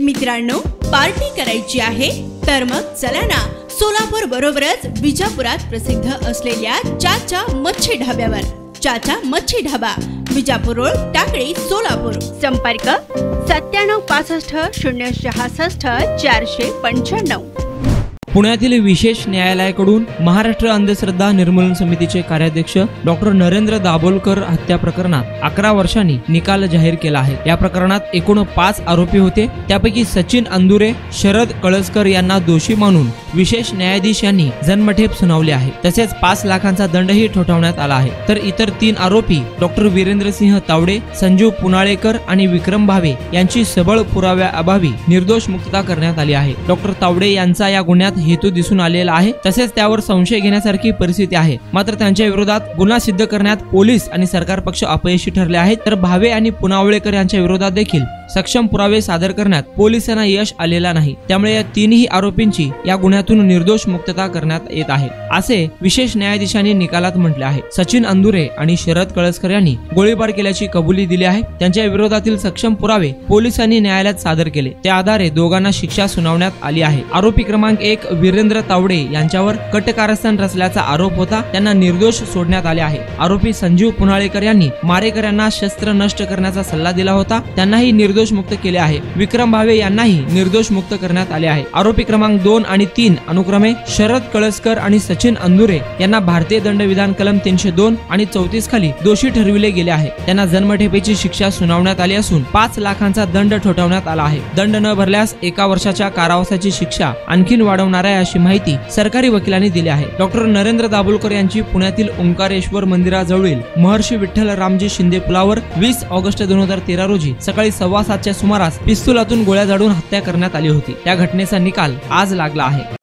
मित्रांनो, पार्टी करायची आहे तर मग चला ना, सोलापूर बरोबरच विजापुरात प्रसिद्ध असलेल्या चाचा मच्छी ढाब्यावर। चाचा मच्छी ढाबा, विजापूर रोड, टाकळी, सोलापूर। संपर्क 9765 066 495। पुण्यातील विशेष न्यायालयाकडून महाराष्ट्र अंधश्रद्धा निर्मूलन समितीचे कार्याध्यक्ष डॉक्टर नरेंद्र दाभोलकर हत्या प्रकरणात 11 वर्षांनी निकाल जाहीर केला आहे। या प्रकरणात एकूण 5 आरोपी होते। त्यापैकी सचिन अंदुरे, शरद कळसकर यांना दोषी मानून विशेष न्यायाधीश यांनी जन्मठेप सुनावली आहे। तसेच 5 लाखांचा दंडही ठोठावण्यात आला आहे। तर इतर 3 आरोपी डॉक्टर वीरेंद्रसिंह तावडे, संजीव पुनाळेकर आणि विक्रम भावे यांची सबळ पुराव्याअभावी निर्दोष मुक्तता करण्यात आली आहे। डॉक्टर तावडे यांचा या गुन्ह्यात हेतू दिसून आलेला आहे। तसेच त्यावर संशय घेण्यासारखी परिस्थिती आहे। मात्र त्यांच्या विरोधात गुन्हा सिद्ध करण्यात पोलीस आणि सरकार पक्ष अपयशी ठरले आहेत। तर भावे आणि पुनावळेकर यांच्या विरोधात देखील सक्षम पुरावे सादर करण्यात पोलिसांना यश आलेला नाही। त्यामुळे या 3ही आरोपींची या गुन्ह्यातून निर्दोष मुक्तता करण्यात येत आहे, असे विशेष न्यायाधीशांनी निकालात म्हटले आहे। सचिन अंदुरे आणि शरद कळसकर यांनी गोळीबार केल्याची कबुली दिली आहे। त्यांच्या विरोधातील सक्षम पुरावे पोलिसांनी न्यायालयात सादर केले। त्या आधारे दोघांना शिक्षा सुनावण्यात आली आहे। आरोपी क्रमांक 1 वीरेंद्र तावडे यांच्यावर कटकारस्थान रचल्याचा आरोप होता, त्यांना निर्दोष सोडण्यात आले आहे। आरोपी संजीव पुनाळेकर यांनी मारेकऱ्यांना शस्त्र नष्ट करण्याचा सल्ला दिला होता, त्यांनाही निर्दोष मुक्त केले आहे। विक्रम भावे यांनाही निर्दोष मुक्त करण्यात आले आहे। आरोपी क्रमांक 2 आणि 3 अनुक्रमे शरद कळसकर आणि सचिन अंदुरे यांना भारतीय दंडविधान कलम 302 आणि 34 खाली दोषी ठरविले गेले आहे। त्यांना जन्मठेपेची शिक्षा सुनावण्यात आली असून 5 लाखांचा दंड ठोठावण्यात आला आहे। दंड न भरल्यास 1 वर्षाच्या कारावासाची शिक्षा आणखीन वाढवणार आहे, अशी माहिती सरकारी वकिलांनी दिली आहे। डॉक्टर नरेंद्र दाभोलकर यांची पुण्यातील ओंकारेश्वर मंदिराजवळील महर्षी विठ्ठल रामजी शिंदे पुलावर 20 ऑगस्ट 2013 रोजी सकाळी 7:15च्या सुमारास पिस्तुलातून गोळ्या झाडून हत्या करण्यात आली होती। त्या घटनेचा निकाल आज लागला आहे।